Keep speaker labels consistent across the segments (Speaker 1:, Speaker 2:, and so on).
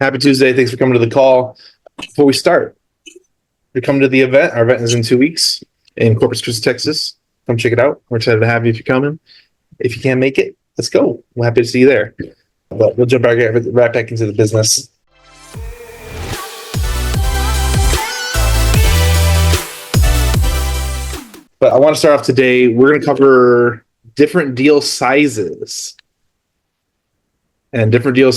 Speaker 1: Happy Tuesday. Thanks for coming to the call. Before we start, you're coming to the event. Our event is in 2 weeks in Corpus Christi, Texas. Come check it out. We're excited to have you if you're coming. If you can't make it, let's go. We're happy to see you there. But we'll jump right back into the business. But I want to start off today. We're going to cover different deal sizes and different deal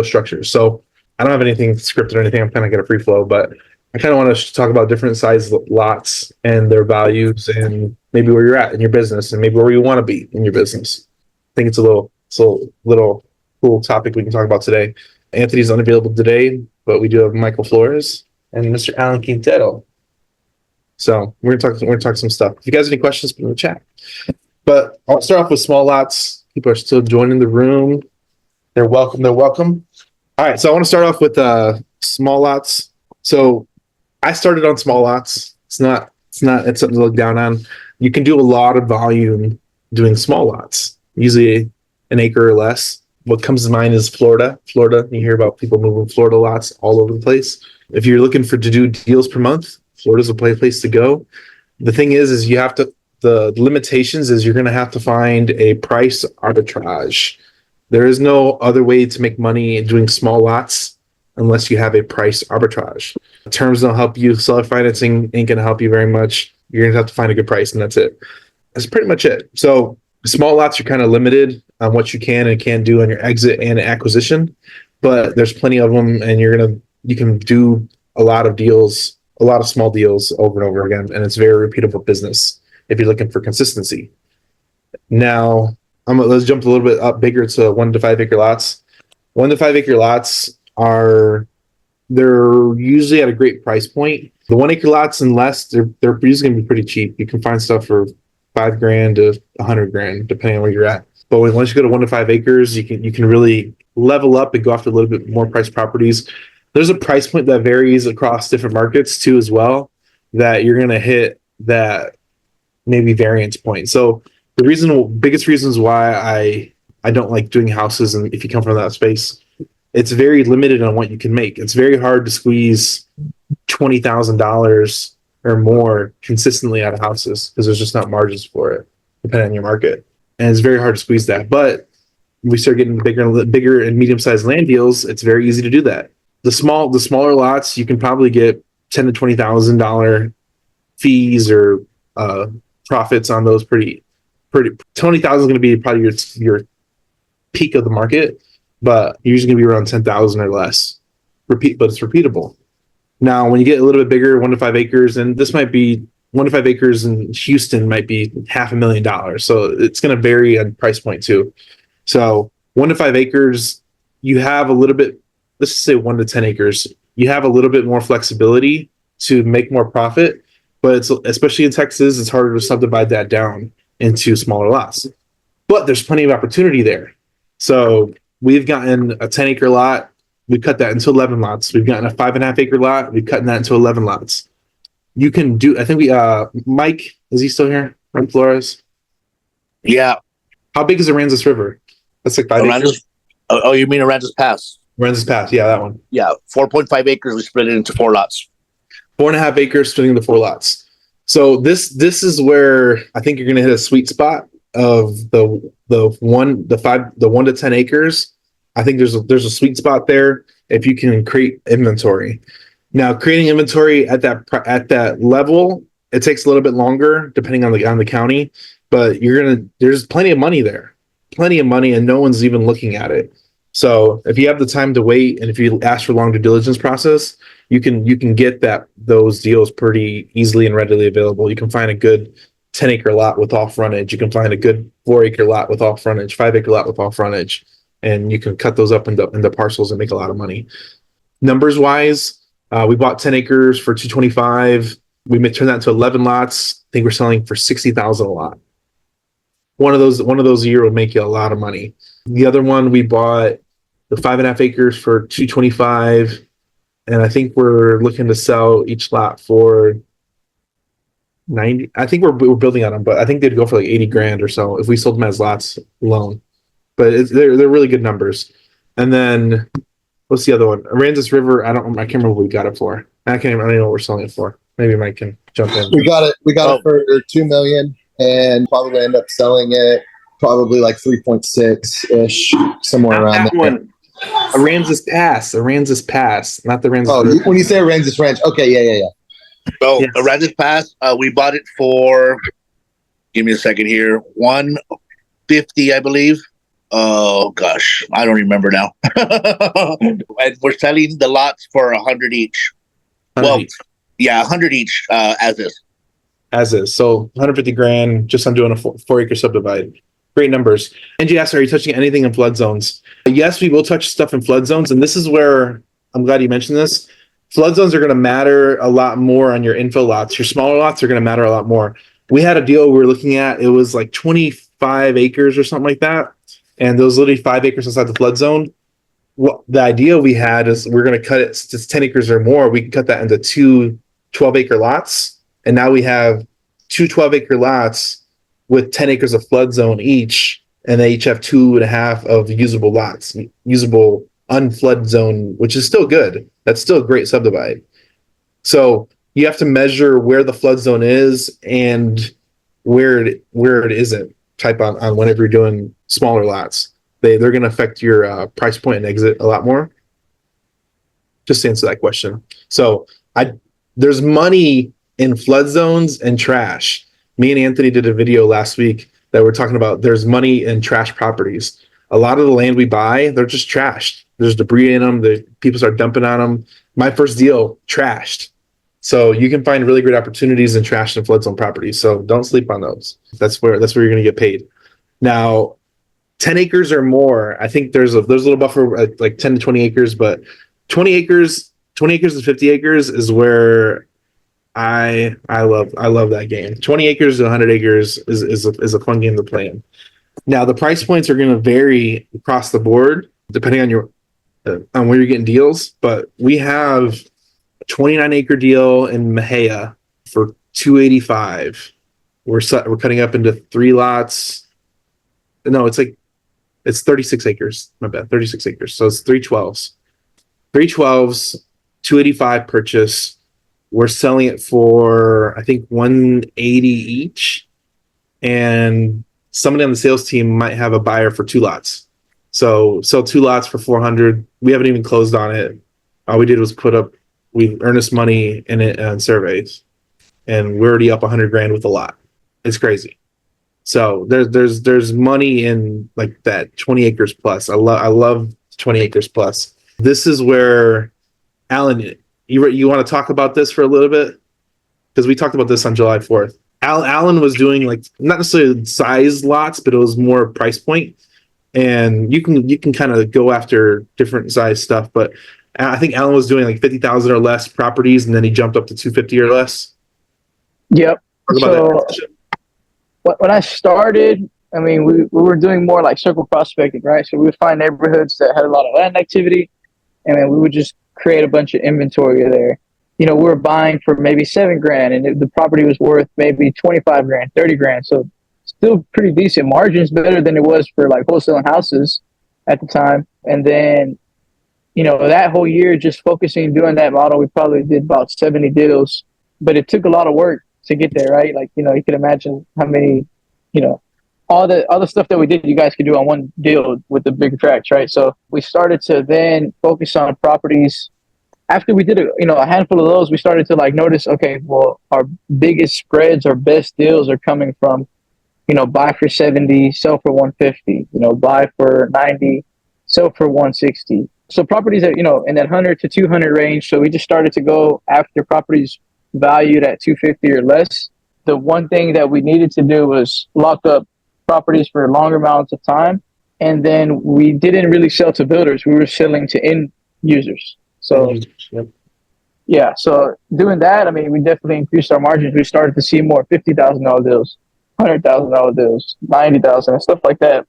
Speaker 1: structures. So I don't have anything scripted or anything. I'm kind of got a free flow, but I kind of want to talk about different size lots and their values and maybe where you're at in your business and maybe where you want to be in your business. I think it's a little cool topic we can talk about today. Anthony's unavailable today, but we do have Michael Flores and Mr. Alan Quintero. So we're gonna talk some stuff. If you guys have any questions, put in the chat. But I'll start off with small lots. People are still joining the room. They're welcome. All right, so I want to start off with small lots. So I started on small lots. It's something to look down on. You can do a lot of volume doing small lots, usually an acre or less. What comes to mind is Florida. You hear about people moving Florida lots all over the place. If you're looking to do deals per month, Florida's a place to go. The thing is you have to, the limitations is you're going to have to find a price arbitrage. There is no other way to make money doing small lots unless you have a price arbitrage. Terms don't help you. Seller financing ain't going to help you very much. You're going to have to find a good price, and that's it. That's pretty much it. So small lots, you're kind of limited on what you can and can't do on your exit and acquisition, but there's plenty of them, and you can do a lot of deals, a lot of small deals over and over again, and it's very repeatable business if you're looking for consistency. Now, let's jump a little bit up bigger to 1 to 5 acre lots. 1 to 5 acre lots they're usually at a great price point. The 1 acre lots and less, they're usually going to be pretty cheap. You can find stuff for $5,000 to $100,000 depending on where you're at. But once you go to 1 to 5 acres, you can really level up and go after a little bit more price properties. There's a price point that varies across different markets too as well, that you're going to hit that maybe variance point. So biggest reasons why I don't like doing houses, and if you come from that space, it's very limited on what you can make. It's very hard to squeeze $20,000 or more consistently out of houses because there's just not margins for it, depending on your market. And it's very hard to squeeze that. But when we start getting bigger and medium-sized land deals, it's very easy to do that. The smaller lots, you can probably get $10,000 to $20,000 fees or profits on those. Pretty. $20,000 is going to be probably your peak of the market, but you're usually going to be around $10,000 or less. But it's repeatable. Now, when you get a little bit bigger, 1 to 5 acres, and this might be 1 to 5 acres in Houston might be $500,000. So it's going to vary on price point too. So 1 to 5 acres, you have a little bit. Let's just say 1 to 10 acres. You have a little bit more flexibility to make more profit, but especially in Texas, it's harder to subdivide that down into smaller lots. But there's plenty of opportunity there. So we've gotten a 10-acre lot. We cut that into 11 lots. We've gotten a 5.5 acre lot. We've cut that into 11 lots. You can do, I think Mike, is he still here? Mike Flores?
Speaker 2: Yeah.
Speaker 1: How big is Aransas River? That's like 5 acres.
Speaker 2: Oh, you mean Aransas Pass?
Speaker 1: Aransas Pass, yeah, that one.
Speaker 2: Yeah, 4.5 acres. We split it into 4 lots. 4.5
Speaker 1: acres splitting into 4 lots. So this is where I think you're going to hit a sweet spot of the 1 to 10 acres. I think there's a sweet spot there if you can create inventory. Now, creating inventory at that level, it takes a little bit longer depending on the county, but there's plenty of money there, and no one's even looking at it. So if you have the time to wait, and if you ask for long due diligence process, you can get those deals pretty easily and readily available. You can find a good 10-acre lot with off frontage. You can find a good 4-acre lot with off frontage, 5-acre lot with off frontage, and you can cut those up into parcels and make a lot of money. Numbers wise, we bought 10 acres for $225,000. We may turn that into 11 lots. I think we're selling for $60,000 a lot. One of those a year will make you a lot of money. The other one, we bought the 5.5 acres for $225,000, and I think we're looking to sell each lot for $90,000. I think we're building on them, but I think they'd go for like $80,000 or so if we sold them as lots alone. But they're really good numbers. And then What's the other one? Aransas River. I can't remember what we got it for. I don't even know what we're selling it for. Maybe Mike can jump in.
Speaker 3: We got it for $2 million, and probably end up selling it probably like 3.6 ish, somewhere
Speaker 1: Not
Speaker 3: around
Speaker 1: that
Speaker 3: there.
Speaker 1: one. Aransas Pass, not the Aransas.
Speaker 3: Oh, when you say Aransas Ranch, okay, yeah.
Speaker 2: Well,
Speaker 1: Yes.
Speaker 2: Aransas Pass, we bought it for, give me a second here, 150, I believe. Oh gosh, I don't remember now. And we're selling the lots for 100 each.
Speaker 1: 100
Speaker 2: Well,
Speaker 1: each.
Speaker 2: yeah, 100 each, as is.
Speaker 1: As is. So 150 grand just on doing a 4-acre subdivide. Great numbers. And you asked, are you touching anything in flood zones? Yes, we will touch stuff in flood zones. And this is where I'm glad you mentioned this. Flood zones are going to matter a lot more on your infill lots. Your smaller lots are going to matter a lot more. We had a deal we were looking at. It was like 25 acres or something like that. And those literally 5 acres inside the flood zone. Well, the idea we had is we're going to cut it to 10 acres or more. We can cut that into 2 12-acre lots. And now we have 2 12-acre lots with 10 acres of flood zone each. And they each have 2.5 of usable lots, usable unflood zone, which is still good. That's still a great subdivide. So you have to measure where the flood zone is and where it isn't. Type on whenever you're doing smaller lots. They're going to affect your price point and exit a lot more. Just to answer that question. So there's money in flood zones and trash. Me and Anthony did a video last week that we're talking about. There's money in trash properties. A lot of the land we buy, they're just trashed. There's debris in them. People start dumping on them. My first deal, trashed. So you can find really great opportunities in trash and flood zone properties. So don't sleep on those. That's where you're going to get paid. Now, 10 acres or more, I think there's a little buffer at like 10 to 20 acres, but 20 acres to 50 acres is where I love that game. 20 acres to 100 acres is a fun game to play in. Now, the price points are going to vary across the board depending on where you're getting deals, but we have 29-acre deal in Mahia for $285. We're cutting up into 3 lots. No, it's 36 acres. My bad, 36 acres. So it's 312s. 312s, $285 purchase. We're selling it for I think $180 each, and somebody on the sales team might have a buyer for 2 lots. So sell 2 lots for $400. We haven't even closed on it. All we did was we earnest money in it on surveys, and we're already up 100 grand with a lot. It's crazy. So there's money in like that 20 acres plus. I love 20 acres plus. This is where Alan, you want to talk about this for a little bit, because we talked about this on July 4th. Alan was doing like not necessarily size lots, but it was more price point, and you can kind of go after different size stuff, but I think Alan was doing like 50,000 or less properties, and then he jumped up to 250 or less.
Speaker 4: Yep. So when I started, I mean, we were doing more like circle prospecting, right? So we would find neighborhoods that had a lot of land activity, and then we would just create a bunch of inventory there. We were buying for maybe $7,000, and the property was worth maybe $25,000, $30,000. So still pretty decent margins, better than it was for like wholesaling houses at the time. And then that whole year just focusing, doing that model, we probably did about 70 deals, but it took a lot of work to get there, right? Like, you can imagine how many, all the stuff that we did, you guys could do on one deal with the big tracts, right? So we started to then focus on properties. After we did a handful of those, we started to like notice, okay, well, our biggest spreads, our best deals are coming from, buy for 70, sell for 150, buy for 90, sell for 160. So properties that, in that 100 to 200 range. So we just started to go after properties valued at 250 or less. The one thing that we needed to do was lock up properties for longer amounts of time. And then we didn't really sell to builders. We were selling to end users. So, yeah. So doing that, I mean, we definitely increased our margins. We started to see more $50,000 deals, $100,000 deals, $90,000 and stuff like that,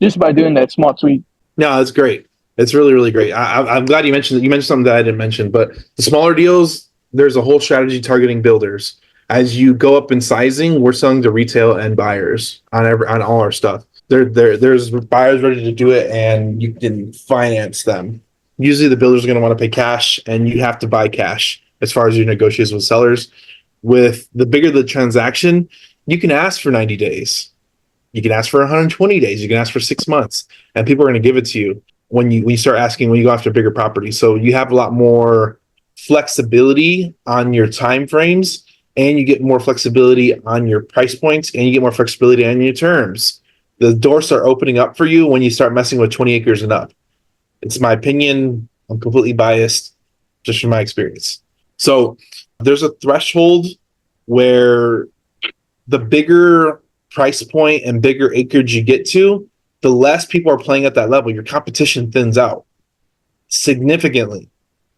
Speaker 4: just by doing that small tweak.
Speaker 1: No, that's great. It's really, really great. I'm glad you mentioned that. You mentioned something that I didn't mention, but the smaller deals, there's a whole strategy targeting builders. As you go up in sizing, we're selling to retail and buyers on all our stuff. There's buyers ready to do it, and you can finance them. Usually the builders are going to want to pay cash, and you have to buy cash as far as your negotiations with sellers. With the bigger the transaction, you can ask for 90 days. You can ask for 120 days. You can ask for 6 months, and people are going to give it to you when you start asking, when you go after bigger properties. So you have a lot more flexibility on your time frames, and you get more flexibility on your price points, and you get more flexibility on your terms. The doors start opening up for you when you start messing with 20 acres and up. It's my opinion. I'm completely biased, just from my experience. So there's a threshold where the bigger price point and bigger acreage you get to, the less people are playing at that level. Your competition thins out significantly.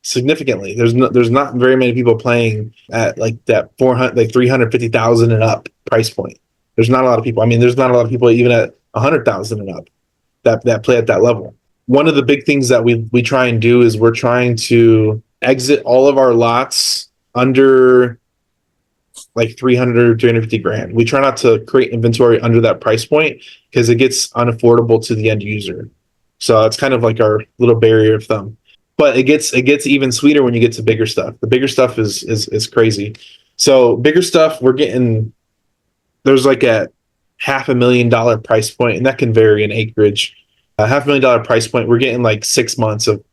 Speaker 1: There's not very many people playing at like that 400, like 350,000 and up price point. There's not a lot of people. I mean, there's not a lot of people even at 100,000 and up that play at that level. One of the big things that we try and do is we're trying to exit all of our lots under like 350 grand. We try not to create inventory under that price point because it gets unaffordable to the end user. So it's kind of like our little barrier of thumb. But it gets even sweeter when you get to bigger stuff. The bigger stuff is crazy. So bigger stuff, there's like a $500,000 price point, and that can vary in acreage. $500,000 price point, we're getting like 6 months of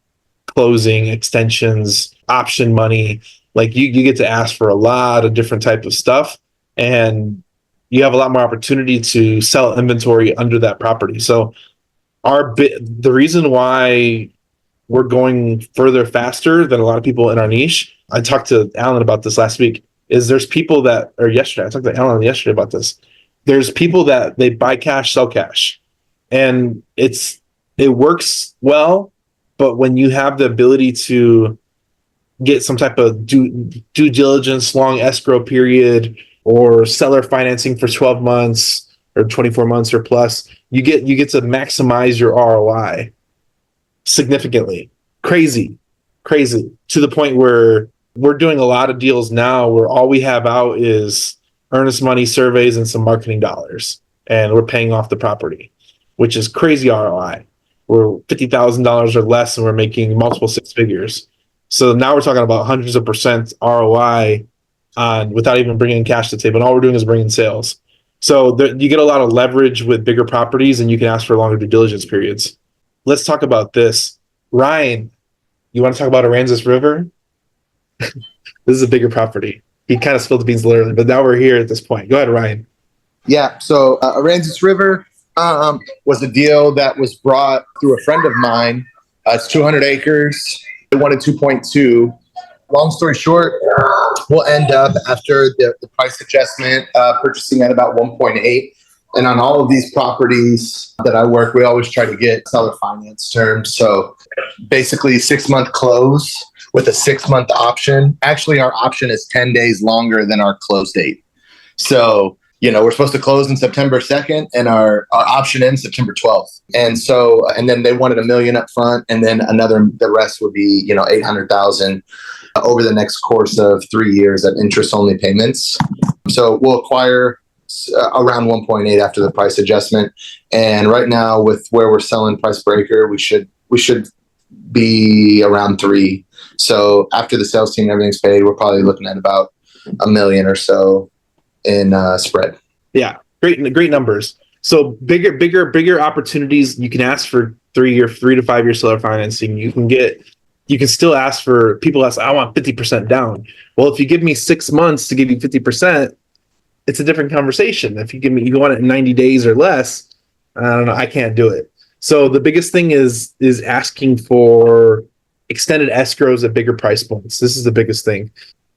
Speaker 1: closing, extensions, option money. Like you get to ask for a lot of different type of stuff, and you have a lot more opportunity to sell inventory under that property. So the reason why we're going further faster than a lot of people in our niche, I talked to Alan about this last week, is there's people that, or yesterday, I talked to Alan yesterday about this. There's people that they buy cash, sell cash. And it works well, but when you have the ability to get some type of due diligence, long escrow period, or seller financing for 12 months or 24 months or plus, you get to maximize your ROI significantly. Crazy to the point where we're doing a lot of deals now where all we have out is earnest money surveys and some marketing dollars, and we're paying off the property, which is crazy ROI. We're $50,000 or less, and we're making multiple six figures. So now we're talking about hundreds of percent ROI on without even bringing cash to the table. And all we're doing is bringing sales. So you get a lot of leverage with bigger properties, and you can ask for longer due diligence periods. Let's talk about this. Ryan, you want to talk about Aransas River? This is a bigger property. He kind of spilled the beans literally, but now we're here at this point. Go ahead, Ryan.
Speaker 3: Yeah, so Aransas River was a deal that was brought through a friend of mine. It's 200 acres. They wanted 2.2. Long story short, we'll end up after the price adjustment purchasing at about 1.8. And on all of these properties that I work, we always try to get seller finance terms. So basically 6-month close with a 6-month option. Actually, our option is 10 days longer than our close date. So, we're supposed to close on September 2nd, and our option ends September 12th. And then they wanted $1 million up front, and then the rest would be, $800,000 over the next course of 3 years at interest-only payments. So we'll acquire around 1.8 after the price adjustment. And right now, with where we're selling price per acre, we should be around 3. So after the sales team and everything's paid, we're probably looking at about $1 million or so in spread. Yeah,
Speaker 1: great numbers. So bigger opportunities. You can ask for 3 to 5 year seller financing. You can still ask for, people ask, I want 50% down. Well, if you give me 6 months to give you 50%, it's a different conversation. If you want it in 90 days or less, I don't know, I can't do it. So the biggest thing is asking for extended escrows at bigger price points. This is the biggest thing.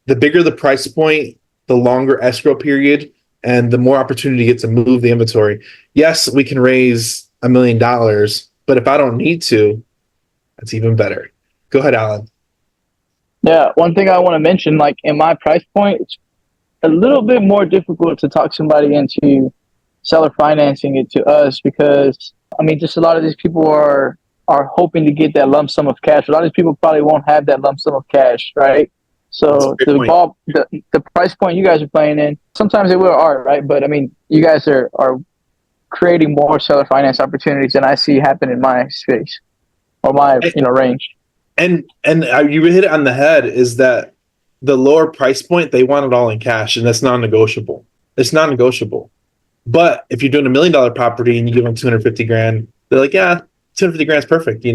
Speaker 1: The bigger the price point, the longer escrow period, and the more opportunity you get to move the inventory. Yes, we can raise $1 million, but if I don't need to, that's even better. Go ahead, Alan.
Speaker 4: Yeah, one thing I want to mention, like in my price point, it's a little bit more difficult to talk somebody into seller financing it to us because, just a lot of these people are hoping to get that lump sum of cash. A lot of these people probably won't have that lump sum of cash, right? So the price point you guys are playing in, sometimes they are, right? But you guys are creating more seller finance opportunities than I see happen in my space or my range.
Speaker 1: You hit it on the head, is that the lower price point, they want it all in cash, and that's non-negotiable. It's non-negotiable. But if you're doing $1 million property and you give them 250 grand, they're like, yeah, 250 grand is perfect.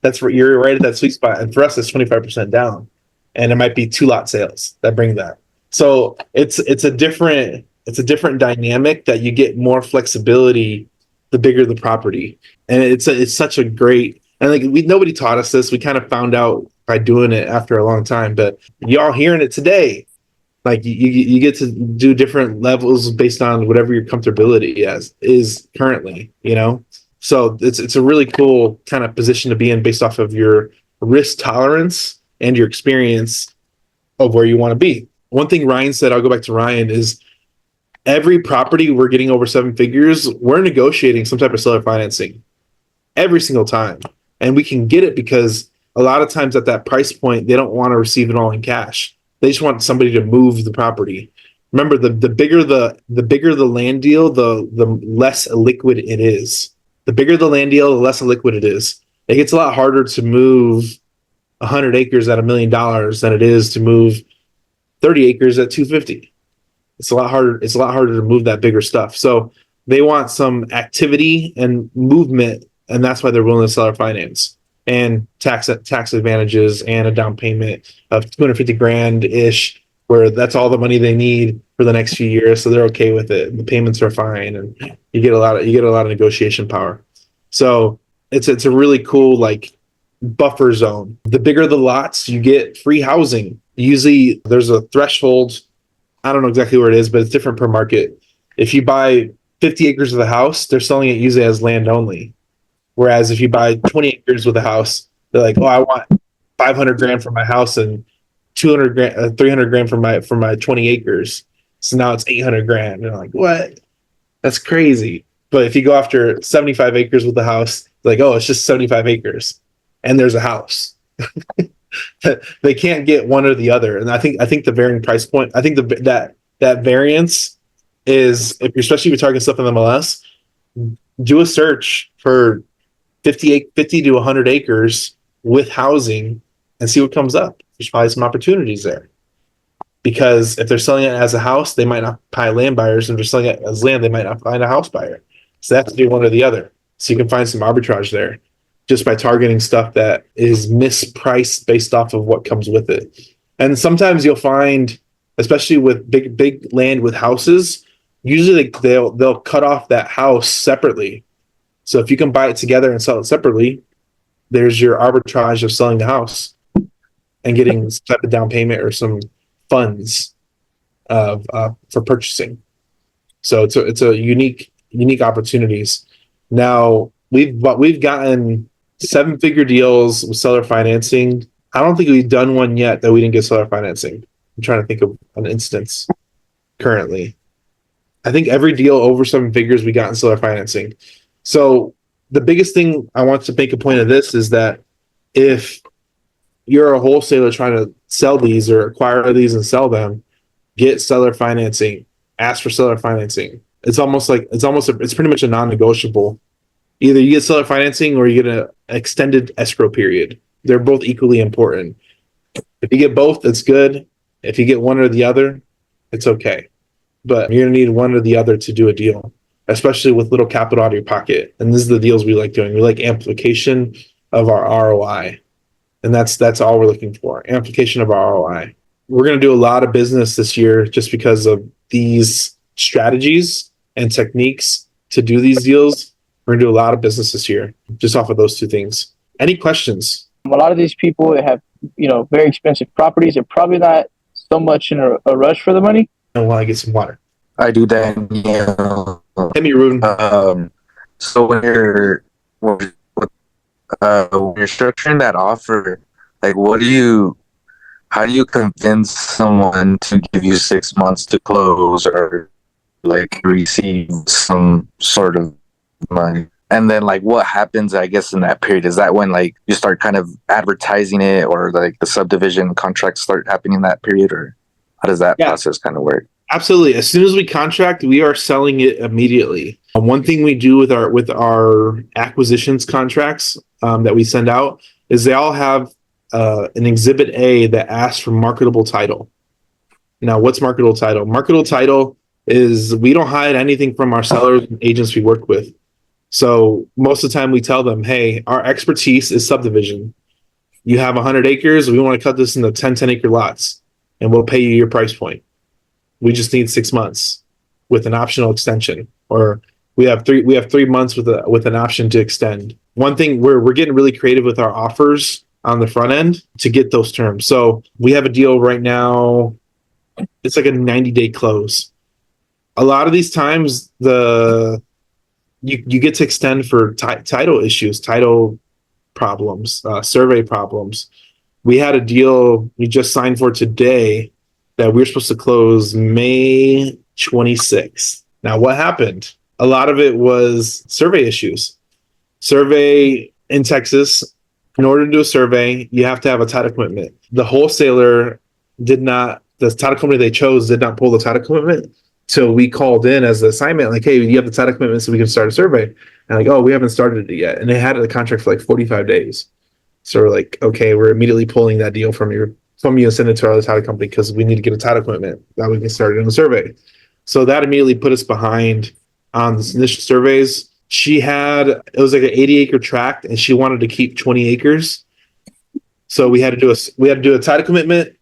Speaker 1: That's where you're right at that sweet spot. And for us, it's 25% down, and it might be 2-lot sales that bring that. So it's a different dynamic that you get more flexibility the bigger the property. And it's such a great, and like nobody taught us this. We kind of found out by doing it after a long time, but y'all hearing it today. Like you get to do different levels based on whatever your comfortability is currently, So it's a really cool kind of position to be in based off of your risk tolerance and your experience of where you want to be. One thing Ryan said, I'll go back to Ryan, is every property we're getting over 7 figures, we're negotiating some type of seller financing every single time. And we can get it because a lot of times at that price point, they don't want to receive it all in cash. They just want somebody to move the property. Remember, the bigger the land deal, the less liquid it is. The bigger the land deal, the less liquid it is. It gets a lot harder to move 100 acres at $1 million than it is to move 30 acres at 250. It's a lot harder. It's a lot harder to move that bigger stuff. So they want some activity and movement, and that's why they're willing to seller finance and tax advantages and a down payment of 250 grand ish, where that's all the money they need for the next few years. So they're okay with it. The payments are fine, and you get a lot of negotiation power. So it's a really cool buffer zone. The bigger the lots, you get free housing. Usually there's a threshold. I don't know exactly where it is, but it's different per market. If you buy 50 acres of the house, they're selling it usually as land only. Whereas if you buy 20 acres with a house, they're like, oh, I want 500 grand for my house and 200 grand, 300 grand for my 20 acres. So now it's 800 grand. And they're like, what? That's crazy. But if you go after 75 acres with the house, like, oh, it's just 75 acres and there's a house. They can't get one or the other. And I think the varying price point, I think that variance is, especially if you're targeting stuff in MLS, do a search for 50 to 100 acres with housing and see what comes up. There's probably some opportunities there. Because if they're selling it as a house, they might not find land buyers. And if they're selling it as land, they might not find a house buyer. So they have to do one or the other. So you can find some arbitrage there just by targeting stuff that is mispriced based off of what comes with it. And sometimes you'll find, especially with big land with houses, usually they'll cut off that house separately. So if you can buy it together and sell it separately, there's your arbitrage of selling the house and getting some type of down payment or some funds for purchasing. So it's a unique opportunities. Now we've gotten 7-figure deals with seller financing. I don't think we've done one yet that we didn't get seller financing. I'm trying to think of an instance currently. I think every deal over 7 figures we got in seller financing. So the biggest thing I want to make a point of this is that if you're a wholesaler trying to sell these or acquire these and sell them, get seller financing. Ask for seller financing. It's pretty much a non-negotiable. Either you get seller financing or you get an extended escrow period. They're both equally important. If you get both, it's good. If you get one or the other, it's okay. But you're going to need one or the other to do a deal, especially with little capital out of your pocket. And this is the deals we like doing. We like amplification of our ROI. And that's all we're looking for, amplification of our ROI. We're going to do a lot of business this year just because of these strategies and techniques to do these deals. We're going to do a lot of business this year just off of those two things. Any questions?
Speaker 4: A lot of these people that have, very expensive properties are probably not so much in a rush for the money.
Speaker 1: I want to get some water.
Speaker 5: I do, Daniel.
Speaker 1: Hit me, Ruben.
Speaker 5: So when you're structuring that offer, how do you convince someone to give you 6 months to close or receive some sort of money? And then what happens, I guess, in that period? Is that when you start kind of advertising it, or the subdivision contracts start happening in that period, or how does that process kind of work?
Speaker 1: Absolutely. As soon as we contract, we are selling it immediately. One thing we do with our acquisitions contracts that we send out is they all have an Exhibit A that asks for marketable title. Now, what's marketable title? Marketable title is we don't hide anything from our sellers and agents we work with. So most of the time we tell them, hey, our expertise is subdivision. You have 100 acres. We want to cut this into 10-acre lots, and we'll pay you your price point. We just need 6 months with an optional extension, or we have 3 months with an option to extend. One thing, we're getting really creative with our offers on the front end to get those terms. So we have a deal right now. It's like a 90-day close. A lot of these times, you get to extend for title issues, title problems, survey problems. We had a deal we just signed for today that we were supposed to close May 26th. Now, what happened? A lot of it was survey issues. Survey in Texas, in order to do a survey, you have to have a title commitment. The wholesaler the title company they chose did not pull the title commitment. So we called in as the assignment, like, hey, you have the title commitment so we can start a survey. And like, oh, we haven't started it yet. And they had the contract for like 45 days. So we're like, okay, we're immediately pulling that deal from you and send it to our other title company because we need to get a title commitment that we can start doing the survey. So that immediately put us behind on the initial surveys. It was like an 80-acre tract, and she wanted to keep 20 acres. So we had to do a title commitment,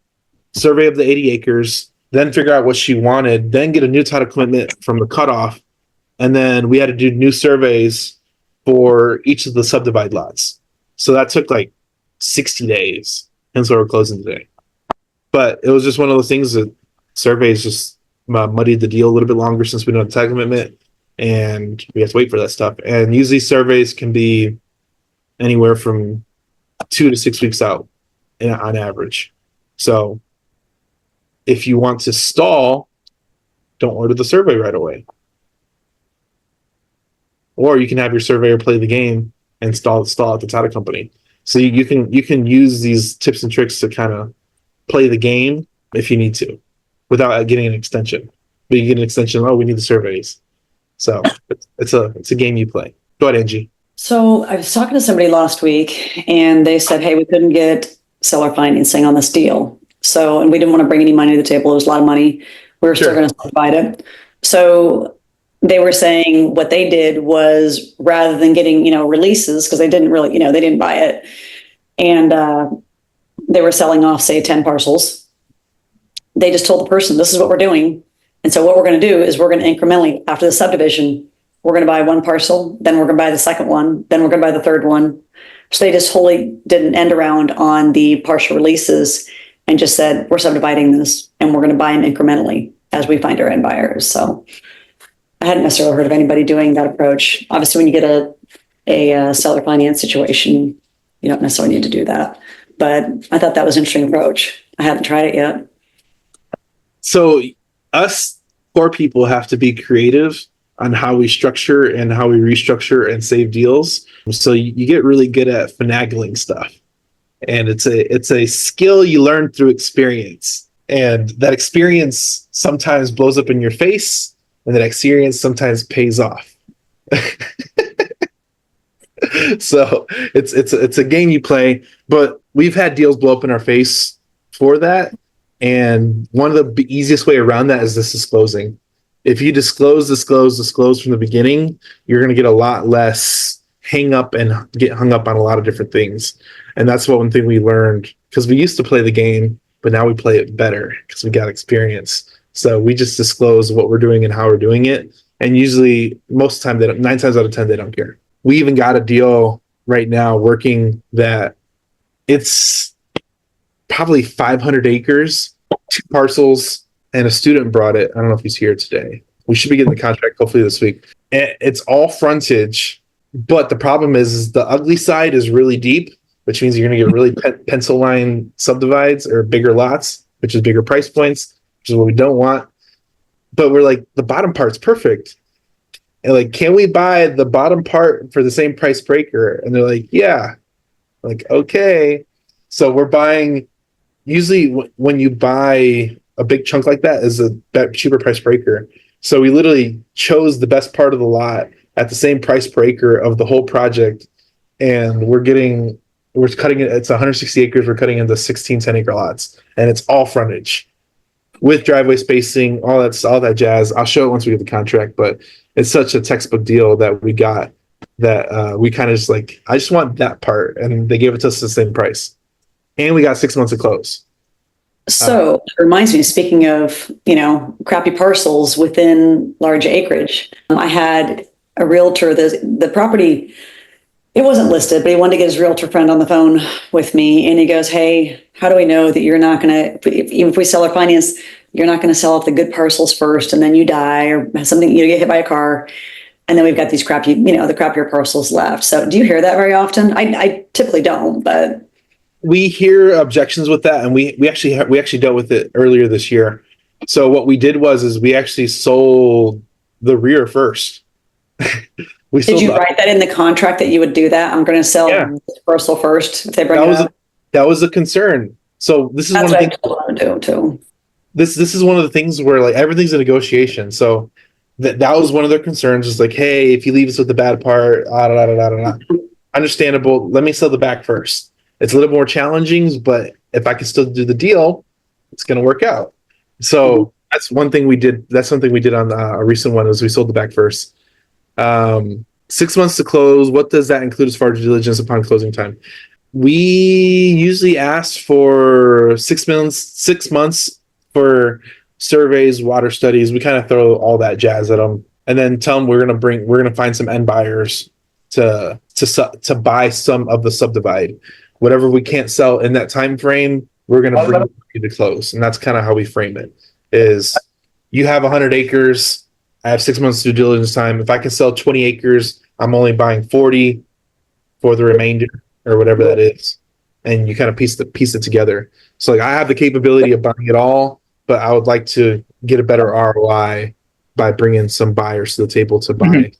Speaker 1: survey of the 80 acres, then figure out what she wanted, then get a new title commitment from the cutoff, and then we had to do new surveys for each of the subdivide lots. So that took like 60 days, and so we're closing today. But it was just one of those things that surveys just muddied the deal a little bit longer since we don't have the title commitment, and we have to wait for that stuff. And usually surveys can be anywhere from 2 to 6 weeks out on average. So if you want to stall, don't order the survey right away. Or you can have your surveyor play the game and stall at the title company. So you can use these tips and tricks to kind of play the game if you need to, without getting an extension. But you get an extension. Oh, we need the surveys. So it's a game you play. Go ahead, Angie.
Speaker 6: So I was talking to somebody last week, and they said, hey, we couldn't get seller financing on this deal. So, and we didn't want to bring any money to the table. It was a lot of money. We were still going to divide it. So they were saying what they did was, rather than getting, releases, because they didn't really, they didn't buy it. And they were selling off, say, 10 parcels. They just told the person, this is what we're doing. And so what we're going to do is we're going to incrementally, after the subdivision, we're going to buy one parcel, then we're going to buy the second one, then we're going to buy the third one. So they just wholly did an end around on the partial releases and just said, we're subdividing this and we're going to buy them incrementally as we find our end buyers. So I hadn't necessarily heard of anybody doing that approach. Obviously, when you get a seller finance situation, you don't necessarily need to do that. But I thought that was an interesting approach. I haven't tried it yet.
Speaker 1: So us poor people have to be creative on how we structure and how we restructure and save deals. So you get really good at finagling stuff. And it's a skill you learn through experience. And that experience sometimes blows up in your face, and that experience sometimes pays off. So it's a game you play, but we've had deals blow up in our face for that. And one of the easiest way around that is this disclosing. If you disclose from the beginning, you're going to get a lot less hang up and get hung up on a lot of different things. And that's one thing we learned, because we used to play the game, but now we play it better because we got experience. So we just disclose what we're doing and how we're doing it. And usually, most of the time, 9 times out of 10, they don't care. We even got a deal right now working that it's probably 500 acres, 2 parcels, and a student brought it. I don't know if he's here today. We should be getting the contract hopefully this week. It's all frontage, but the problem is the ugly side is really deep, which means you're going to get really pencil line subdivides or bigger lots, which is bigger price points, which is what we don't want. But we're like, the bottom part's perfect. And like, can we buy the bottom part for the same price per acre? And they're like, yeah. I'm like, okay. So we're buying, usually when you buy a big chunk like that is a cheaper price per acre. So we literally chose the best part of the lot at the same price per acre of the whole project. And we're getting we're cutting it. It's 160 acres. We're cutting into 16 10-acre lots, and it's all frontage with driveway spacing, all that jazz. I'll show it once we get the contract, but it's such a textbook deal that we got that we kind of just like, I just want that part, and they gave it to us the same price, and we got 6 months to close.
Speaker 6: So it reminds me, speaking of, crappy parcels within large acreage, I had a realtor, the property, it wasn't listed, but he wanted to get his realtor friend on the phone with me. And he goes, hey, how do we know that you're not going to, even if we sell our finance, you're not going to sell off the good parcels first and then you die or something, you get hit by a car. And then we've got these crappy, the crappier parcels left. So do you hear that very often? I typically don't, but.
Speaker 1: We hear objections with that. And we actually dealt with it earlier this year. So what we did is we actually sold the rear first.
Speaker 6: Did you write that in the contract that you would do that? I'm going to sell this parcel first if they bring it up.
Speaker 1: That was a concern. So this is one of the things I would do too. This is one of the things where like everything's a negotiation. So that was one of their concerns. Is like, hey, if you leave us with the bad part, understandable. Let me sell the back first. It's a little more challenging, but if I can still do the deal, it's going to work out. So that's one thing we did. That's something we did on a recent one. Is we sold the back first. 6 months to close. What does that include as far as due diligence upon closing time? We usually ask for 6 months for surveys, water studies. We kind of throw all that jazz at them, and then tell them we're gonna find some end buyers to buy some of the subdivide. Whatever we can't sell in that time frame, we're gonna bring it to close, and that's kind of how we frame it. Is you have 100 acres. I have 6 months due diligence time. If I can sell 20 acres, I'm only buying 40 for the remainder or whatever that is. And you kind of piece it together. So like I have the capability of buying it all, but I would like to get a better ROI by bringing some buyers to the table to buy.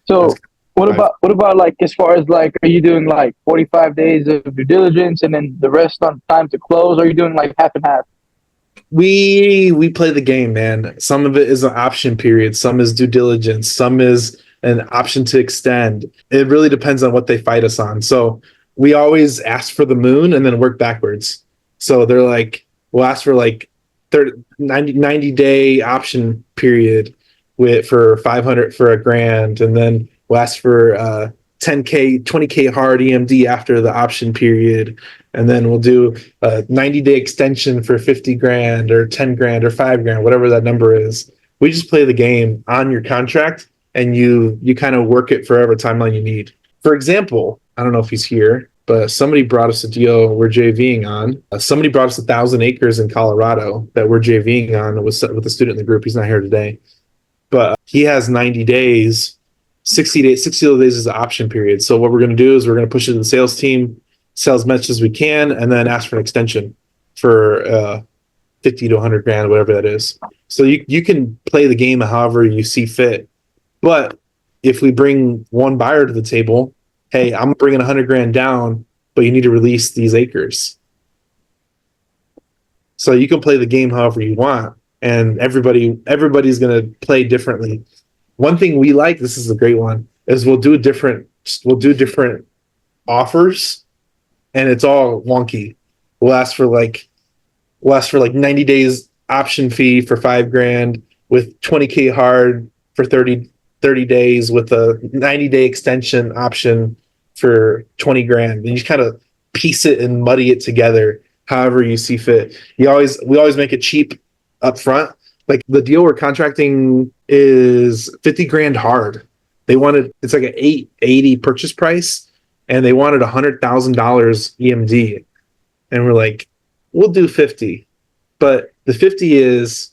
Speaker 4: So what about like, as far as like, are you doing like 45 days of due diligence and then the rest on time to close? Or are you doing like half and half?
Speaker 1: We play the game, man. Some of it is an option period. Some is due diligence. Some is an option to extend. It really depends on what they fight us on. So we always ask for the moon and then work backwards. So they're like, we'll ask for like 90-day option period for 500 for $1,000. And then we'll ask for 10K, 20K hard EMD after the option period. And then we'll do a 90-day extension for $50,000 or $10,000 or $5,000, whatever that number is. We just play the game on your contract, and you kind of work it for whatever timeline you need. For example, I don't know if he's here, but somebody brought us a deal we're JVing on. Somebody brought us 1,000 acres in Colorado that we're JVing on with a student in the group. He's not here today, but he has 90 days. 60 days is the option period. So what we're going to do is we're going to push it to the sales team, sell as much as we can, and then ask for an extension for 50 to 100 grand, whatever that is. So you can play the game however you see fit. But if we bring one buyer to the table, hey, I'm bringing 100 grand down, but you need to release these acres. So you can play the game however you want, and everybody's going to play differently. One thing we like, this is a great one, is we'll do different offers, and it's all wonky. We'll ask for like 90 days option fee for $5,000 with 20K hard for 30 days with a 90-day extension option for $20,000. And you just kind of piece it and muddy it together however you see fit. We always make it cheap up front. Like the deal we're contracting is $50,000 hard. It's like an $880 purchase price, and they wanted $100,000 EMD. And we're like, we'll do 50. But the 50 is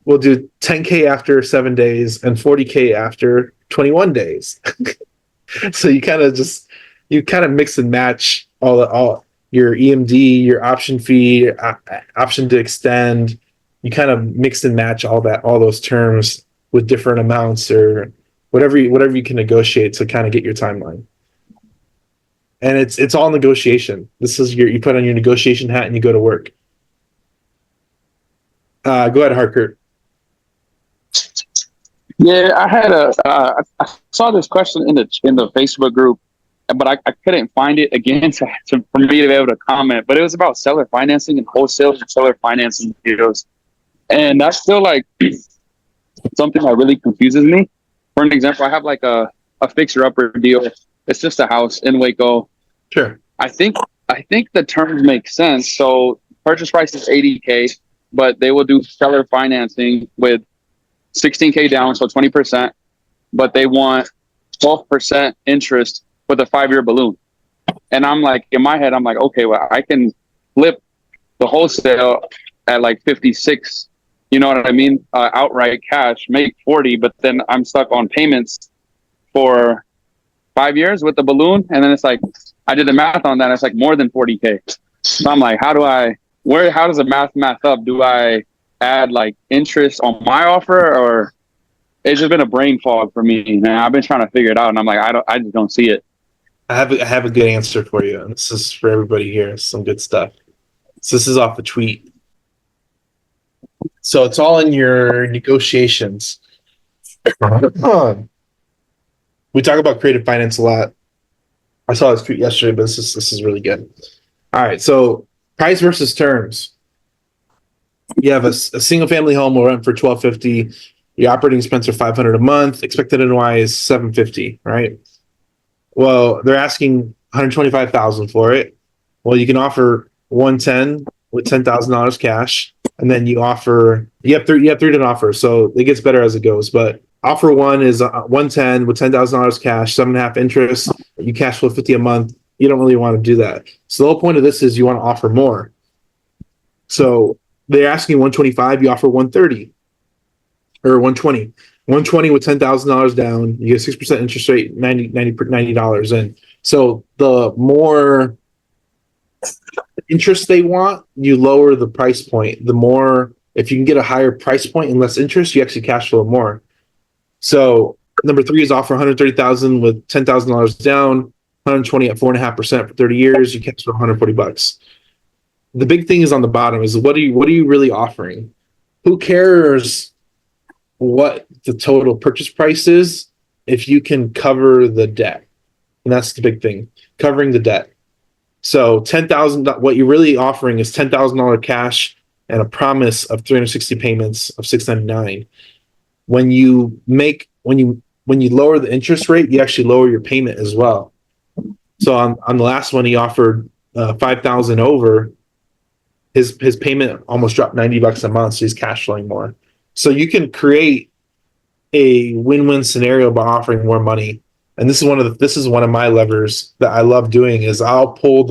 Speaker 1: we'll do 10K after 7 days and 40K after 21 days. So you kind of mix and match all your EMD, your option fee, option to extend. You kind of mix and match all those terms with different amounts or whatever you can negotiate to kind of get your timeline. And it's all negotiation. This is you put on your negotiation hat and you go to work. Go ahead, Harkert.
Speaker 7: Yeah, I had I saw this question in the Facebook group, but I couldn't find it again for me to be able to comment. But it was about seller financing and wholesale and seller financing deals. And that's still like something that really confuses me. For an example, I have like a fixer-upper deal. It's just a house in Waco.
Speaker 1: Sure.
Speaker 7: I think the terms make sense. So purchase price is $80K, but they will do seller financing with $16K down, so 20%. But they want 12% interest with a 5-year balloon. And I'm like, in my head, I'm like, okay, well, I can flip the wholesale at like 56. You know what I mean? Outright cash, make 40, but then I'm stuck on payments for 5 years with the balloon. And then it's like, I did the math on that. It's like more than 40K. So I'm like, how does the math up? Do I add like interest on my offer, or it's just been a brain fog for me? And I've been trying to figure it out. And I'm like, I just don't see it.
Speaker 1: I have a good answer for you. And this is for everybody here. Some good stuff. So this is off the tweet. So it's all in your negotiations. We talk about creative finance a lot. I saw this tweet yesterday, but this is really good. All right, so price versus terms. You have a single family home will rent for $1,250. Your operating expense are $500 a month. Expected NOI is $750, right? Well, they're asking $125,000 for it. Well, you can offer $110 with $10,000 cash, and then you have three different offers, so it gets better as it goes. But offer one is $110 with $10,000 cash, 7.5 interest. You cash flow $50 a month. You don't really want to do that. So the whole point of this is you want to offer more. So they're asking $125. You offer $130 or $120. $120 with $10,000 down. You get 6% interest rate, $90 in. So the more interest they want, you lower the price point. The more, if you can get a higher price point and less interest, you actually cash flow more. So number 3 is offer $130,000 with $10,000 down, $120 at 4.5% for 30 years. You cash flow $140. The big thing is on the bottom is what are you really offering? Who cares what the total purchase price is if you can cover the debt? And that's the big thing, covering the debt. So $10,000, what you're really offering is $10,000 cash and a promise of 360 payments of $699. When you lower the interest rate, you actually lower your payment as well. So on the last one, he offered $5,000 over. His payment almost dropped $90 a month, so he's cash flowing more. So you can create a win-win scenario by offering more money. And this is one of my levers that I love doing is I'll pull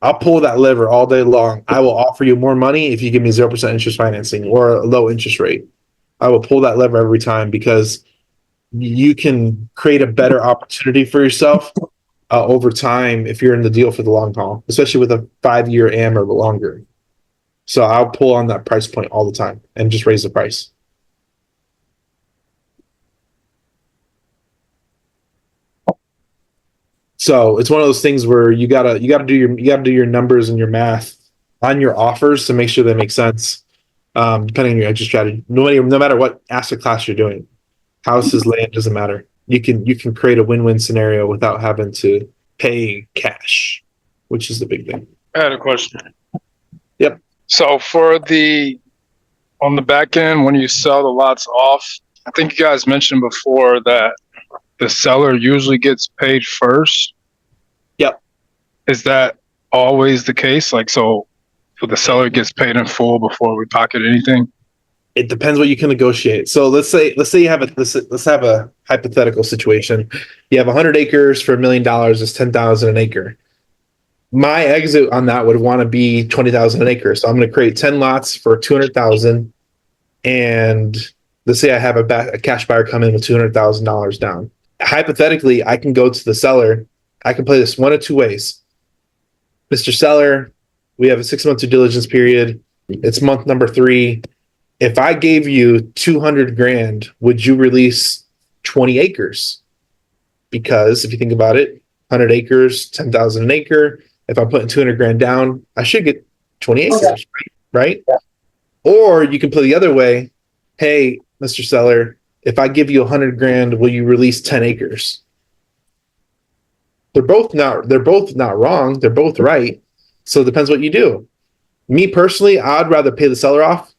Speaker 1: that lever all day long. I will offer you more money if you give me 0% interest financing or a low interest rate. I will pull that lever every time because you can create a better opportunity for yourself over time if you're in the deal for the long haul, especially with a 5-year AM or longer. So I'll pull on that price point all the time and just raise the price. So it's one of those things where you gotta do your numbers and your math on your offers to make sure they make sense. Depending on your exit strategy, no matter what asset class you're doing, houses, land, doesn't matter. You can create a win-win scenario without having to pay cash, which is the big thing.
Speaker 8: I had a question.
Speaker 1: Yep.
Speaker 8: So on the back end, when you sell the lots off, I think you guys mentioned before that the seller usually gets paid first.
Speaker 1: Yep.
Speaker 8: Is that always the case? Like, so the seller gets paid in full before we pocket anything?
Speaker 1: It depends what you can negotiate. So let's say you have let's have a hypothetical situation. You have 100 acres for $1 million. It's $10,000 an acre. My exit on that would want to be $20,000 an acre. So I'm going to create 10 lots for $200,000, and let's say I have a cash buyer come in with $200,000 down. Hypothetically, I can go to the seller. I can play this one of two ways. Mr. Seller, we have a 6-month due diligence period. It's month number 3. If I gave you $200,000, would you release 20 acres? Because if you think about it, 100 acres, 10,000 an acre. If I'm putting $200,000 down, I should get 20 acres, right? Yeah. Or you can play the other way. Hey, Mr. Seller, if I give you $100,000, will you release 10 acres? They're both not wrong. They're both right. So it depends what you do. Me personally, I'd rather pay the seller off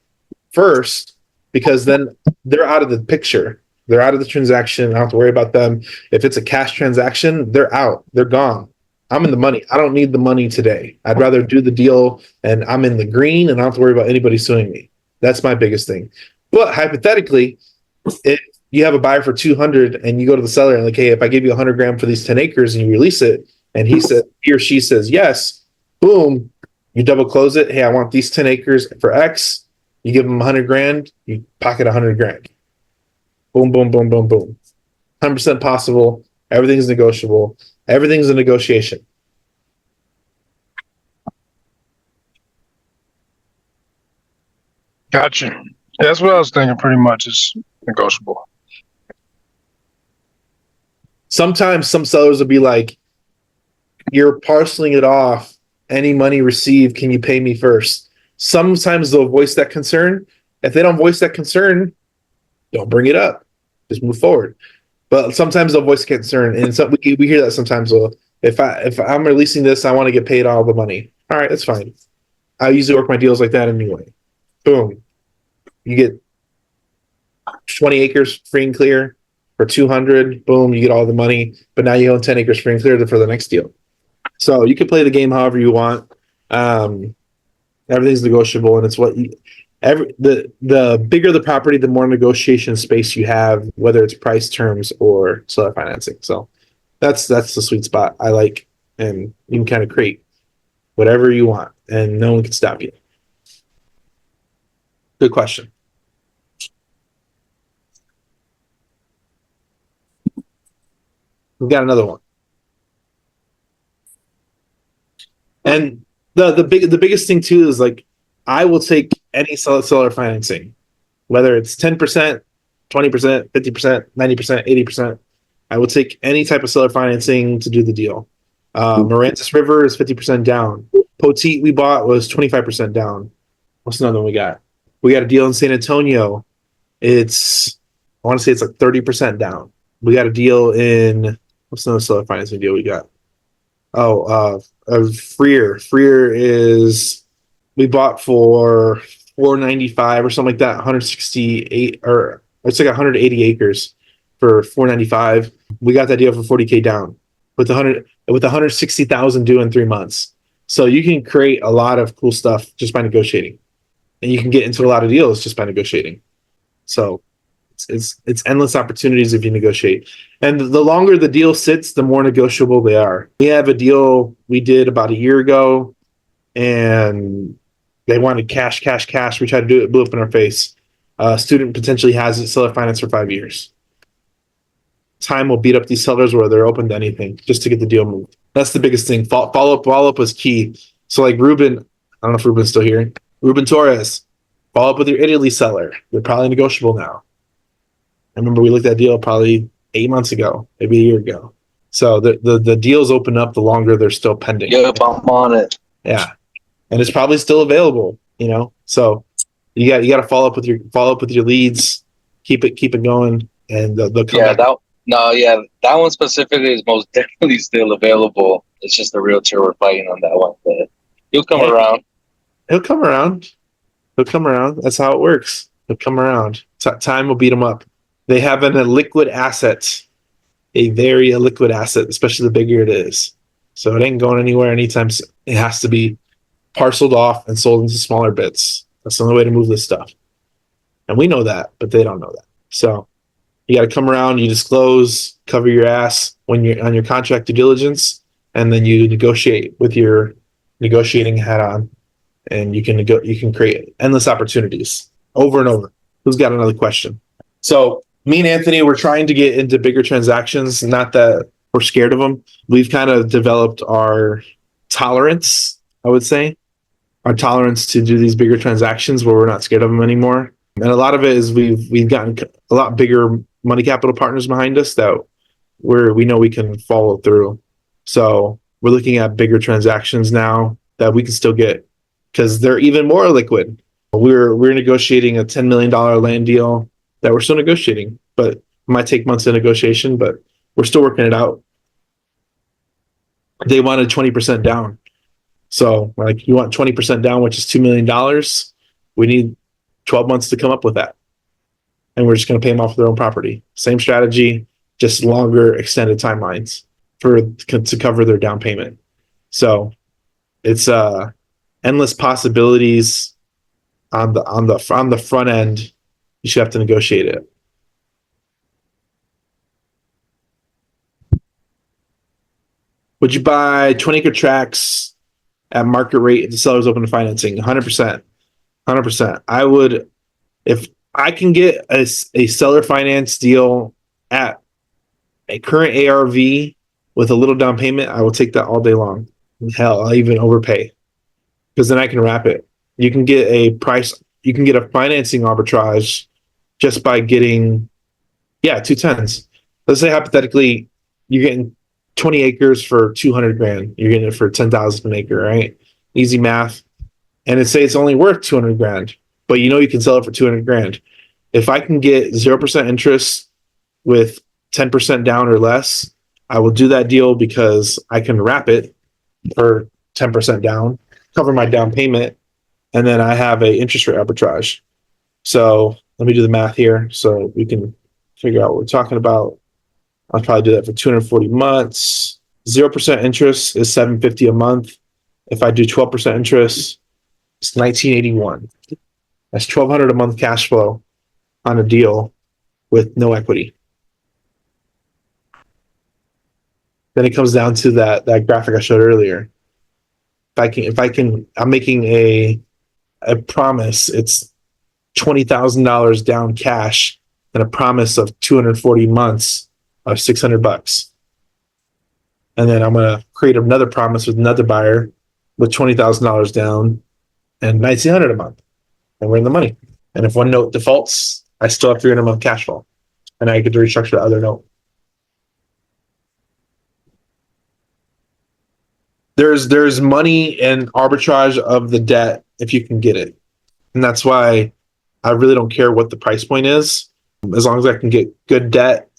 Speaker 1: first because then they're out of the picture. They're out of the transaction. I don't have to worry about them. If it's a cash transaction, they're out. They're gone. I'm in the money. I don't need the money today. I'd rather do the deal and I'm in the green and I don't have to worry about anybody suing me. That's my biggest thing. But hypothetically, if you have a buyer for 200 and you go to the seller and like, hey, if I give you 100 grand for these 10 acres and you release it, and he or she says yes, boom, you double close it. Hey, I want these 10 acres for X. You give them 100 grand, you pocket 100 grand. Boom, boom, boom, boom, boom. 100% possible. Everything's negotiable. Everything's a negotiation.
Speaker 8: Gotcha. Yeah, that's what I was thinking. Pretty much, it's negotiable.
Speaker 1: Sometimes some sellers will be like, you're parceling it off. Any money received, can you pay me first? Sometimes they'll voice that concern. If they don't voice that concern, don't bring it up. Just move forward. But sometimes they'll voice concern, and so we hear that sometimes. Well, if I'm releasing this, I want to get paid all the money. All right, that's fine. I usually work my deals like that anyway. Boom, you get 20 acres free and clear for 200. Boom, you get all the money. But now you own 10 acres free and clear for the next deal. So you can play the game however you want. Everything's negotiable, and it's what the bigger the property, the more negotiation space you have, whether it's price, terms, or seller financing. So that's the sweet spot I like, and you can kind of create whatever you want, and no one can stop you. Good question. We've got another one. And the biggest thing too is like I will take any seller financing, whether it's 10%, 20%, 50%, 90%, 80%. I will take any type of seller financing to do the deal. Martinez River is 50% down. Poteet we bought was 25% down. What's another one we got? We got a deal in San Antonio. I want to say it's like 30% down. We got a deal in, what's another seller financing deal we got? Freer. Freer is, we bought for $495 or something like that, 168, or it's like 180 acres for $495. We got that deal for $40K down with 160,000 due in 3 months. So you can create a lot of cool stuff just by negotiating, and you can get into a lot of deals just by negotiating. So it's endless opportunities if you negotiate. And the longer the deal sits, the more negotiable they are. We have a deal we did about a year ago, and they wanted cash. We tried to do it, it blew up in our face. Student potentially has it, seller finance for 5 years. Time will beat up these sellers where they're open to anything just to get the deal moved. That's the biggest thing. Follow up was key. So like Ruben, I don't know if Ruben's still here. Ruben Torres, follow up with your Italy seller. They're probably negotiable now. I remember we looked at that deal probably 8 months ago, maybe a year ago. So the deals open up the longer they're still pending.
Speaker 5: Yep, I'm on it.
Speaker 1: Yeah, and it's probably still available. So you got to follow up with your leads. Keep it going, and they'll come back.
Speaker 5: That one specifically is most definitely still available. It's just the realtor we're fighting on that one, but he'll come around.
Speaker 1: He'll come around. That's how it works. He'll come around. Time will beat him up. They have a liquid asset, a very liquid asset, especially the bigger it is. So it ain't going anywhere anytime soon. It has to be parceled off and sold into smaller bits. That's the only way to move this stuff. And we know that, but they don't know that. So you got to come around, you disclose, cover your ass when you're on your contract due diligence, and then you negotiate with your negotiating hat on, and you can create endless opportunities over and over. Who's got another question? So me and Anthony, we're trying to get into bigger transactions. Not that we're scared of them. We've kind of developed our tolerance, I would say, our tolerance to do these bigger transactions where we're not scared of them anymore. And a lot of it is we've gotten a lot bigger money capital partners behind us that we know we can follow through. So we're looking at bigger transactions now that we can still get because they're even more liquid. We're negotiating a $10 million land deal that we're still negotiating, but it might take months of negotiation, but we're still working it out. they wanted 20% down. So like you want 20% down, which is $2 million. We need 12 months to come up with that. And we're just going to pay them off their own property. Same strategy, just longer extended timelines to cover their down payment. So it's endless possibilities on the front end. You should have to negotiate it. Would you buy 20-acre tracts at market rate if the seller's open to financing? 100%. 100%. I would, if I can get a seller finance deal at a current ARV with a little down payment, I will take that all day long. Hell, I'll even overpay because then I can wrap it. You can get a financing arbitrage just by getting, 210s. Let's say hypothetically, you're getting 20 acres for 200 grand. You're getting it for 10,000 an acre, right? Easy math. And say it's only worth 200 grand, but you can sell it for 200 grand. If I can get 0% interest with 10% down or less, I will do that deal because I can wrap it for 10% down, cover my down payment, and then I have a interest rate arbitrage. So let me do the math here so we can figure out what we're talking about. I'll probably do that for 240 months. 0% interest is $750 a month. If I do 12% interest, it's $1981. That's $1,200 a month cash flow on a deal with no equity. Then it comes down to that graphic I showed earlier. If I can, I'm making a promise. It's $20,000 down cash and a promise of 240 months of $600. And then I'm going to create another promise with another buyer with $20,000 down and $1,900 a month. And we're in the money. And if one note defaults, I still have $300 a month cash flow. And I get to restructure the other note. There's money and arbitrage of the debt if you can get it. And that's why I really don't care what the price point is, as long as I can get good debt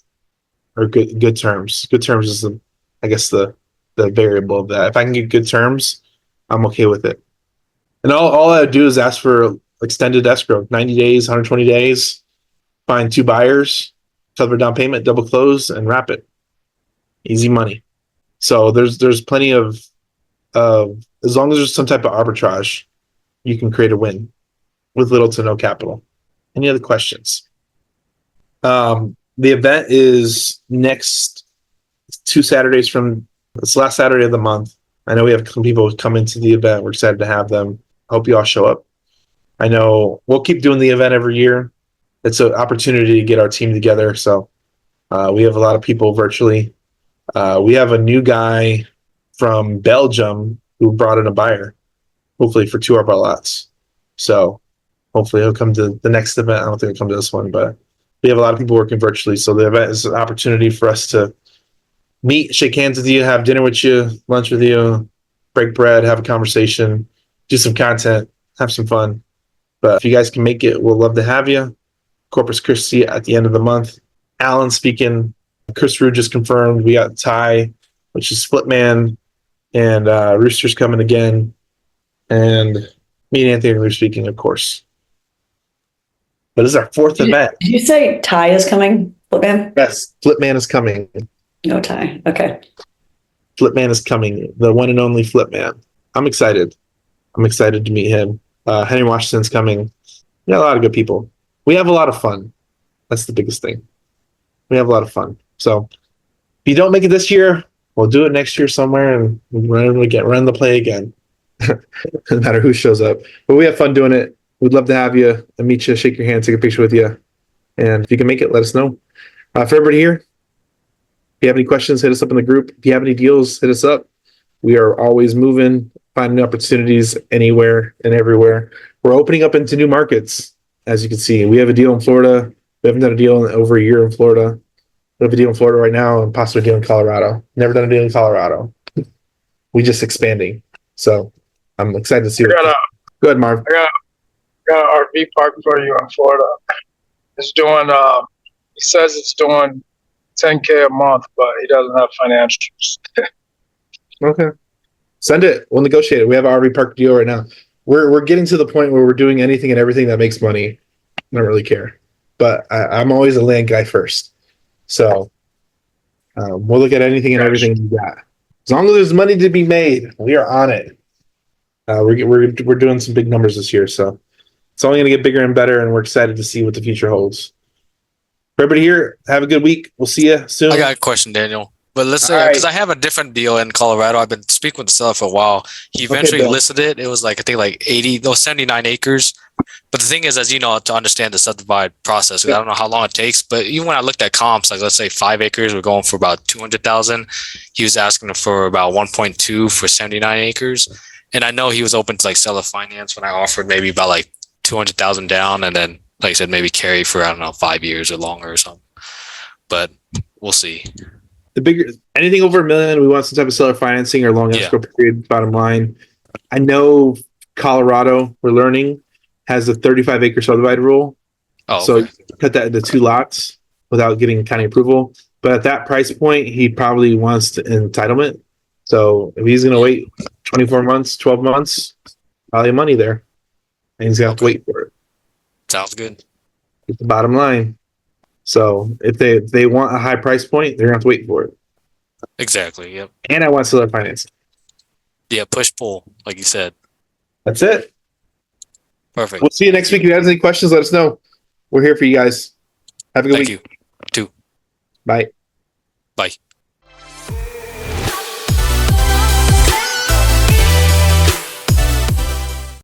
Speaker 1: or good terms. Good terms is the variable of that. If I can get good terms, I'm okay with it. And all I do is ask for extended escrow, 90 days, 120 days, find 2 buyers, cover down payment, double close, and wrap it. Easy money. So there's plenty of as long as there's some type of arbitrage, you can create a win with little to no capital. Any other questions? The event is next 2 Saturdays from it's last Saturday of the month. I know we have some people come into the event. We're excited to have them. Hope you all show up. I know we'll keep doing the event every year. It's an opportunity to get our team together. So we have a lot of people virtually. We have a new guy from Belgium who brought in a buyer, hopefully for 2 of our lots. So hopefully he'll come to the next event. I don't think he'll come to this one, but we have a lot of people working virtually. So the event is an opportunity for us to meet, shake hands with you, have dinner with you, lunch with you, break bread, have a conversation, do some content, have some fun. But if you guys can make it, we'll love to have you. Corpus Christi at the end of the month. Alan speaking. Chris Rude just confirmed. We got Ty, which is Splitman, and Rooster's coming again. And me and Anthony are speaking, of course. But this is our 4th event.
Speaker 6: Did you say Ty is coming, Flipman?
Speaker 1: Yes, Flipman is coming.
Speaker 6: No Ty. Okay.
Speaker 1: Flipman is coming. The one and only Flipman. I'm excited. I'm excited to meet him. Henry Washington's coming. We got a lot of good people. We have a lot of fun. That's the biggest thing. We have a lot of fun. So if you don't make it this year, we'll do it next year somewhere and run the play again. No matter who shows up. But we have fun doing it. We'd love to have you and meet you, shake your hand, take a picture with you. And if you can make it, let us know. For everybody here, if you have any questions, hit us up in the group. If you have any deals, hit us up. We are always moving, finding opportunities anywhere and everywhere. We're opening up into new markets, as you can see. We have a deal in Florida. We haven't done a deal in over a year in Florida. We have a deal in Florida right now and possibly a deal in Colorado. Never done a deal in Colorado. We just expanding. So I'm excited to see
Speaker 8: Go
Speaker 1: ahead, Marv.
Speaker 8: I got an RV park for you in Florida. It's doing, he says it's doing $10K a month, but he doesn't have financials.
Speaker 1: Okay. Send it. We'll negotiate it. We have an RV park deal right now. We're getting to the point where we're doing anything and everything that makes money. I don't really care, but I'm always a land guy first. So we'll look at anything and everything you got. As long as there's money to be made, we are on it. We're doing some big numbers this year, so it's only going to get bigger and better, and we're excited to see what the future holds. Everybody here, have a good week. We'll see you soon.
Speaker 9: I got a question, Daniel. But let's say, because I have a different deal in Colorado. I've been speaking with the seller for a while. He eventually listed it. It was like, I think like 79 acres. But the thing is, as you know, to understand the subdivide process, I don't know how long it takes, but even when I looked at comps, like let's say 5 acres, we're going for about 200,000. He was asking for about 1.2 for 79 acres. And I know he was open to like seller finance when I offered maybe about like 200,000 down. And then, like I said, maybe carry for, I don't know, 5 years or longer or something. But we'll see.
Speaker 1: The bigger anything over $1 million, we want some type of seller financing or long escrow period. Bottom line, I know Colorado, we're learning, has a 35-acre subdivide rule. So you cut that into 2 lots without getting county approval. But at that price point, he probably wants entitlement. So if he's going to wait 24 months, 12 months, probably money there, and he's going to have to wait for it.
Speaker 9: Sounds good.
Speaker 1: It's the bottom line. So if they want a high price point, they're gonna have to wait for it.
Speaker 9: Exactly. Yep.
Speaker 1: And I want seller financing.
Speaker 9: Yeah. Push pull, like you said.
Speaker 1: That's it.
Speaker 9: Perfect.
Speaker 1: We'll see you next week. If you have any questions, let us know. We're here for you guys. Have a good week.
Speaker 9: Thank you. Too.
Speaker 1: Bye.
Speaker 9: Bye.